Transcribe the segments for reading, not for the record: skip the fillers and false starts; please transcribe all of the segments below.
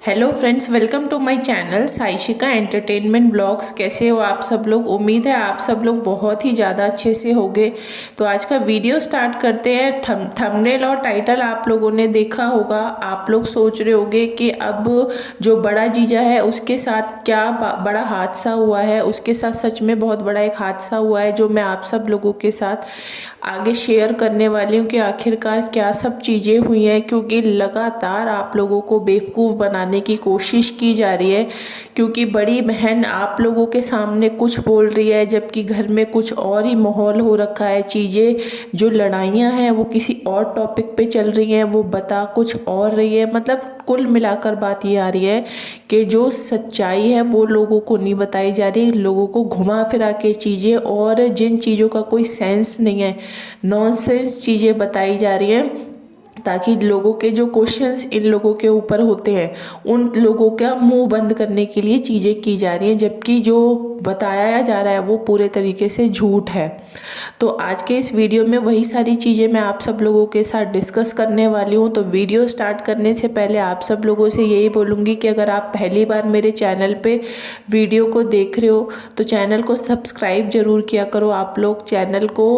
Hello friends, welcome to my channel Saishika entertainment blogs. कैसे हो आप सब लोग? उम्मीद है आप सब लोग बहुत ही ज़्यादा अच्छे से होंगे। तो आज का वीडियो स्टार्ट करते हैं। थंबनेल और टाइटल आप लोगों ने देखा होगा। आप लोग सोच रहे होंगे कि अब जो बड़ा जीजा है उसके साथ क्या बड़ा हादसा हुआ है। उसके साथ सच में बहुत बड़ा एक हादसा हुआ है जो मैं आप सब लोगों के साथ आगे शेयर करने वाली हूँ कि आखिरकार क्या सब चीज़ें हुई हैं। क्योंकि लगातार आप लोगों को बेवकूफ़ बनाने की कोशिश की जा रही है, क्योंकि बड़ी बहन आप लोगों के सामने कुछ बोल रही है जबकि घर में कुछ और ही माहौल हो रखा है। चीज़ें जो लड़ाइयाँ हैं वो किसी और टॉपिक पे चल रही हैं, वो बता कुछ और रही है। मतलब कुल मिलाकर बात ये आ रही है कि जो सच्चाई है वो लोगों को नहीं बताई जा रही। लोगों को घुमा फिरा के चीज़ें और जिन चीज़ों का कोई सेंस नहीं है, नॉनसेंस चीज़ें बताई जा रही हैं, ताकि लोगों के जो क्वेश्चंस इन लोगों के ऊपर होते हैं उन लोगों का मुंह बंद करने के लिए चीज़ें की जा रही हैं, जबकि जो बताया जा रहा है वो पूरे तरीके से झूठ है। तो आज के इस वीडियो में वही सारी चीज़ें मैं आप सब लोगों के साथ डिस्कस करने वाली हूँ। तो वीडियो स्टार्ट करने से पहले आप सब लोगों से यही बोलूँगी कि अगर आप पहली बार मेरे चैनल पे वीडियो को देख रहे हो तो चैनल को सब्सक्राइब ज़रूर किया करो आप लोग। चैनल को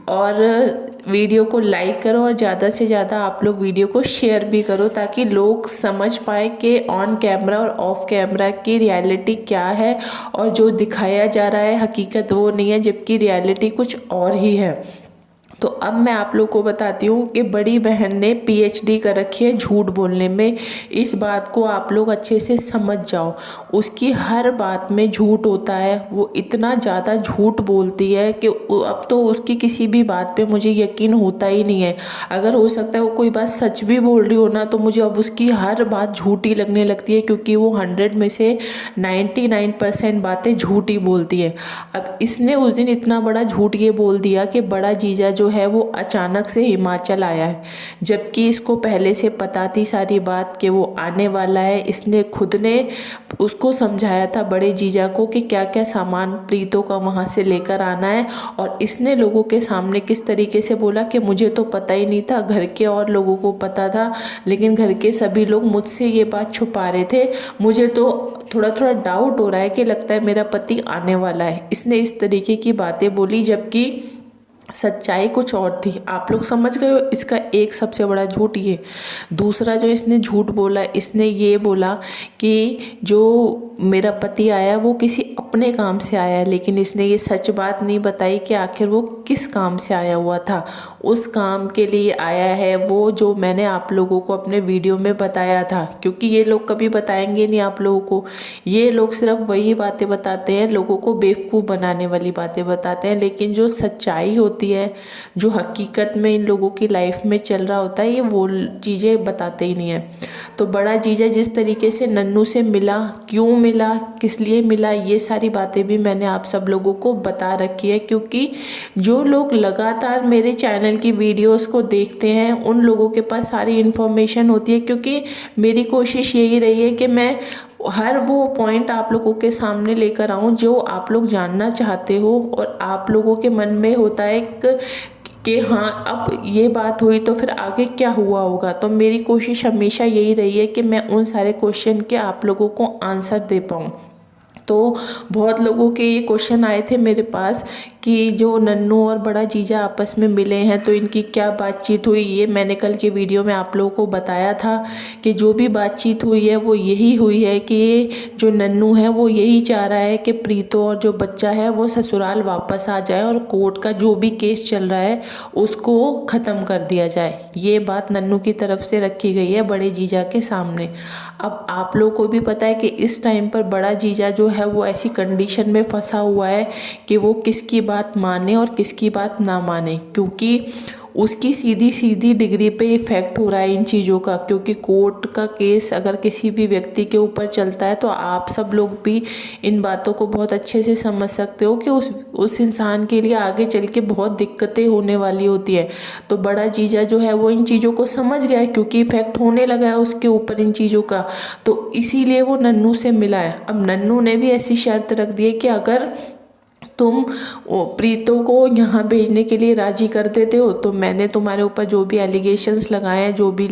और वीडियो को लाइक करो और ज़्यादा से ज़्यादा आप लोग वीडियो को शेयर भी करो, ताकि लोग समझ पाए कि ऑन कैमरा और ऑफ कैमरा की रियलिटी क्या है और जो दिखाया जा रहा है हकीकत वो नहीं है, जबकि रियलिटी कुछ और ही है। तो अब मैं आप लोग को बताती हूँ कि बड़ी बहन ने पीएचडी कर रखी है झूठ बोलने में। इस बात को आप लोग अच्छे से समझ जाओ। उसकी हर बात में झूठ होता है। वो इतना ज़्यादा झूठ बोलती है कि अब तो उसकी किसी भी बात पे मुझे यकीन होता ही नहीं है। अगर हो सकता है वो कोई बात सच भी बोल रही हो ना, तो मुझे अब उसकी हर बात झूठी लगने लगती है, क्योंकि वो 100 में से 99% बातें झूठी बोलती है। अब इसने उस दिन इतना बड़ा झूठ ये बोल दिया कि बड़ा जीजा जो है वो अचानक से हिमाचल आया है, जबकि इसको पहले से पता थी सारी बात कि वो आने वाला है। इसने खुद ने उसको समझाया था बड़े जीजा को कि क्या क्या सामान प्रीतों का वहाँ से लेकर आना है, और इसने लोगों के सामने किस तरीके से बोला कि मुझे तो पता ही नहीं था, घर के और लोगों को पता था, लेकिन घर के सभी लोग मुझसे ये बात छुपा रहे थे। मुझे तो थोड़ा थोड़ा डाउट हो रहा है कि लगता है मेरा पति आने वाला है। इसने इस तरीके की बातें बोली, जबकि सच्चाई कुछ और थी। आप लोग समझ गए हो। इसका एक सबसे बड़ा झूठ ये। दूसरा जो इसने झूठ बोला, इसने ये बोला कि जो मेरा पति आया वो किसी अपने काम से आया है, लेकिन इसने ये सच बात नहीं बताई कि आखिर वो किस काम से आया हुआ था। उस काम के लिए आया है वो जो मैंने आप लोगों को अपने वीडियो में बताया था, क्योंकि ये लोग कभी बताएंगे नहीं आप लोगों को। ये लोग सिर्फ वही बातें बताते हैं, लोगों को बेवकूफ़ बनाने वाली बातें बताते हैं, लेकिन जो सच्चाई होती है, जो हकीकत में इन लोगों की लाइफ में चल रहा होता है, ये वो चीज़ें बताते ही नहीं है। तो बड़ा जीजा जिस तरीके से नन्नू से मिला, क्यों मिला, किस लिए मिला, ये सारी बातें भी मैंने आप सब लोगों को बता रखी है। क्योंकि जो लोग लगातार मेरे चैनल की वीडियोस को देखते हैं उन लोगों के पास सारी इन्फॉर्मेशन होती है, क्योंकि मेरी कोशिश यही रही है कि मैं हर वो पॉइंट आप लोगों के सामने लेकर आऊँ जो आप लोग जानना चाहते हो, और आप लोगों के मन में होता है कि हाँ अब ये बात हुई तो फिर आगे क्या हुआ होगा। तो मेरी कोशिश हमेशा यही रही है कि मैं उन सारे क्वेश्चन के आप लोगों को आंसर दे पाऊँ। तो बहुत लोगों के ये क्वेश्चन आए थे मेरे पास कि जो नन्नू और बड़ा जीजा आपस में मिले हैं तो इनकी क्या बातचीत हुई। ये मैंने कल के वीडियो में आप लोगों को बताया था कि जो भी बातचीत हुई है वो यही हुई है कि जो नन्नू है वो यही चाह रहा है कि प्रीतो और जो बच्चा है वो ससुराल वापस आ जाए और कोर्ट का जो भी केस चल रहा है उसको ख़त्म कर दिया जाए। ये बात नन्नू की तरफ से रखी गई है बड़े जीजा के सामने। अब आप लोगों को भी पता है कि इस टाइम पर बड़ा जीजा जो है वो ऐसी कंडीशन में फंसा हुआ है कि वो किसकी बात माने और किसकी बात ना माने, क्योंकि उसकी सीधी सीधी डिग्री पे इफ़ेक्ट हो रहा है इन चीज़ों का। क्योंकि कोर्ट का केस अगर किसी भी व्यक्ति के ऊपर चलता है तो आप सब लोग भी इन बातों को बहुत अच्छे से समझ सकते हो कि उस इंसान के लिए आगे चल के बहुत दिक्कतें होने वाली होती है। तो बड़ा जीजा जो है वो इन चीज़ों को समझ गया है, क्योंकि इफ़ेक्ट होने लगा है उसके ऊपर इन चीज़ों का। तो इसीलिए वो नन्नू से मिला है। अब नन्नू ने भी ऐसी शर्त रख दी है कि अगर तुम प्रीतो को यहाँ भेजने के लिए राजी कर देते हो, तो मैंने तुम्हारे ऊपर जो भी एलिगेशंस लगाए हैं, जो भी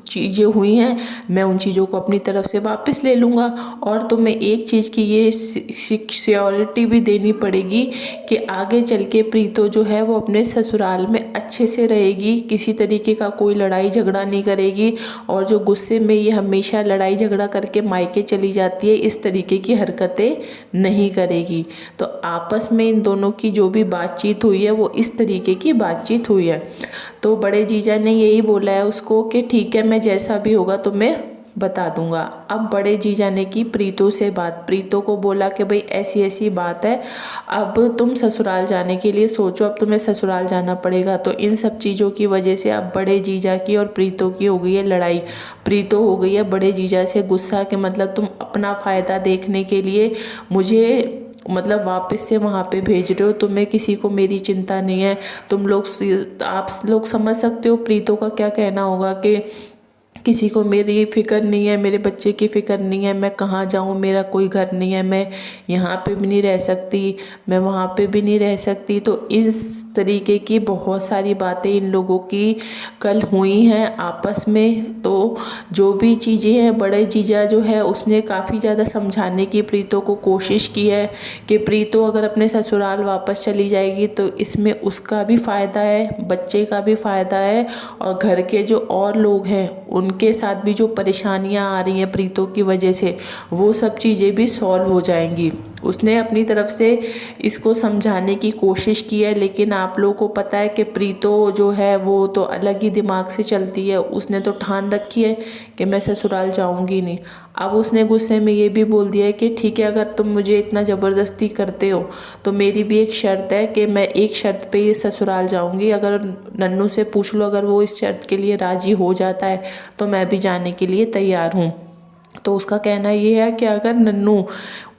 चीज़ें हुई हैं, मैं उन चीज़ों को अपनी तरफ से वापस ले लूँगा। और तुम्हें एक चीज़ की ये सिक्योरिटी भी देनी पड़ेगी कि आगे चल के प्रीतो जो है वो अपने ससुराल में अच्छे से रहेगी, किसी तरीके का कोई लड़ाई झगड़ा नहीं करेगी, और जो गुस्से में ये हमेशा लड़ाई झगड़ा करके मायके चली जाती है, इस तरीके की हरकतें नहीं करेगी। तो आपस में इन दोनों की जो भी बातचीत हुई है वो इस तरीके की बातचीत हुई है। तो बड़े जीजा ने यही बोला है उसको कि ठीक है, मैं जैसा भी होगा तुम्हें बता दूंगा। अब बड़े जीजा ने की प्रीतो से बात, प्रीतो को बोला कि भाई ऐसी ऐसी बात है, अब तुम ससुराल जाने के लिए सोचो, अब तुम्हें ससुराल जाना पड़ेगा। तो इन सब चीज़ों की वजह से अब बड़े जीजा की और प्रीतो की हो गई है लड़ाई। प्रीतो हो गई है बड़े जीजा से गुस्सा कि मतलब तुम अपना फ़ायदा देखने के लिए मुझे मतलब वापस से वहाँ पे भेज रहे हो, तुम्हें किसी को मेरी चिंता नहीं है। आप लोग समझ सकते हो प्रीतो का क्या कहना होगा कि किसी को मेरी फ़िक्र नहीं है, मेरे बच्चे की फ़िक्र नहीं है, मैं कहाँ जाऊँ, मेरा कोई घर नहीं है, मैं यहाँ पे भी नहीं रह सकती, मैं वहाँ पे भी नहीं रह सकती। तो इस तरीके की बहुत सारी बातें इन लोगों की कल हुई हैं आपस में। तो जो भी चीज़ें हैं, बड़े जीजा जो है उसने काफ़ी ज़्यादा समझाने की प्रीतो को कोशिश की है कि प्रीतो अगर अपने ससुराल वापस चली जाएगी तो इसमें उसका भी फ़ायदा है, बच्चे का भी फ़ायदा है, और घर के जो और लोग हैं उनके साथ भी जो परेशानियां आ रही हैं प्रीतो की वजह से, वो सब चीज़ें भी सॉल्व हो जाएंगी। उसने अपनी तरफ से इसको समझाने की कोशिश की है, लेकिन आप लोगों को पता है कि प्रीतो जो है वो तो अलग ही दिमाग से चलती है। उसने तो ठान रखी है कि मैं ससुराल जाऊंगी नहीं। अब उसने गुस्से में ये भी बोल दिया है कि ठीक है, अगर तुम मुझे इतना ज़बरदस्ती करते हो तो मेरी भी एक शर्त है कि मैं एक शर्त पे ये ससुराल जाऊंगी। अगर नन्नू से पूछ लो, अगर वो इस शर्त के लिए राज़ी हो जाता है तो मैं भी जाने के लिए तैयार हूँ। तो उसका कहना ये है कि अगर नन्नू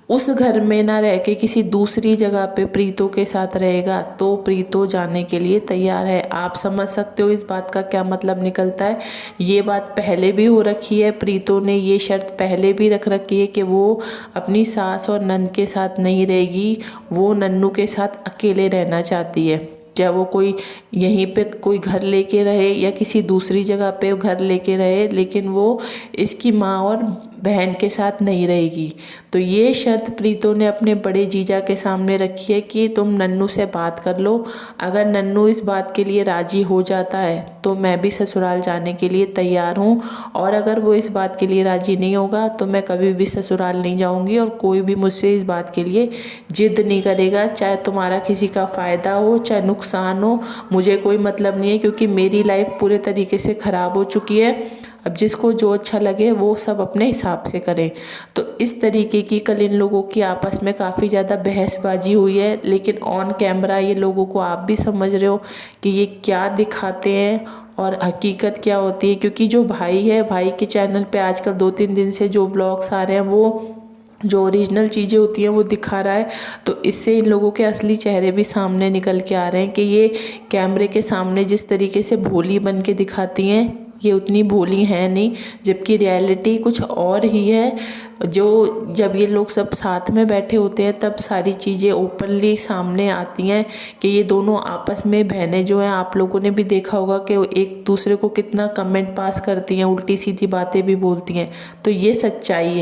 उस घर में ना रह के किसी दूसरी जगह पे प्रीतो के साथ रहेगा तो प्रीतो जाने के लिए तैयार है। आप समझ सकते हो इस बात का क्या मतलब निकलता है। ये बात पहले भी हो रखी है, प्रीतो ने ये शर्त पहले भी रख रखी है कि वो अपनी सास और नंद के साथ नहीं रहेगी, वो नन्नू के साथ अकेले रहना चाहती है। चाहे वो कोई यहीं पे कोई घर लेके रहे या किसी दूसरी जगह पे घर लेके रहे, लेकिन वो इसकी माँ और बहन के साथ नहीं रहेगी। तो ये शर्त प्रीतो ने अपने बड़े जीजा के सामने रखी है कि तुम नन्नू से बात कर लो, अगर नन्नू इस बात के लिए राजी हो जाता है तो मैं भी ससुराल जाने के लिए तैयार हूँ, और अगर वो इस बात के लिए राजी नहीं होगा तो मैं कभी भी ससुराल नहीं जाऊँगी, और कोई भी मुझसे इस बात के लिए जिद नहीं करेगा। चाहे तुम्हारा किसी का फ़ायदा हो चाहे नुकसान हो, मुझे कोई मतलब नहीं है, क्योंकि मेरी लाइफ पूरे तरीके से ख़राब हो चुकी है। अब जिसको जो अच्छा लगे वो सब अपने हिसाब से करें। तो इस तरीके की कल इन लोगों की आपस में काफ़ी ज़्यादा बहसबाजी हुई है, लेकिन ऑन कैमरा ये लोगों को आप भी समझ रहे हो कि ये क्या दिखाते हैं और हकीकत क्या होती है। क्योंकि जो भाई है, भाई के चैनल पे आजकल 2-3 दिन से जो व्लॉग्स आ रहे हैं वो जो ओरिजिनल चीज़ें होती हैं वो दिखा रहा है। तो इससे इन लोगों के असली चेहरे भी सामने निकल के आ रहे हैं कि ये कैमरे के सामने जिस तरीके से भोली बन के दिखाती हैं ये उतनी भोली हैं नहीं, जबकि रियलिटी कुछ और ही है। जो जब ये लोग सब साथ में बैठे होते हैं तब सारी चीज़ें ओपनली सामने आती हैं कि ये दोनों आपस में बहनें जो हैं, आप लोगों ने भी देखा होगा कि एक दूसरे को कितना कमेंट पास करती हैं, उल्टी सीधी बातें भी बोलती हैं। तो ये सच्चाई है।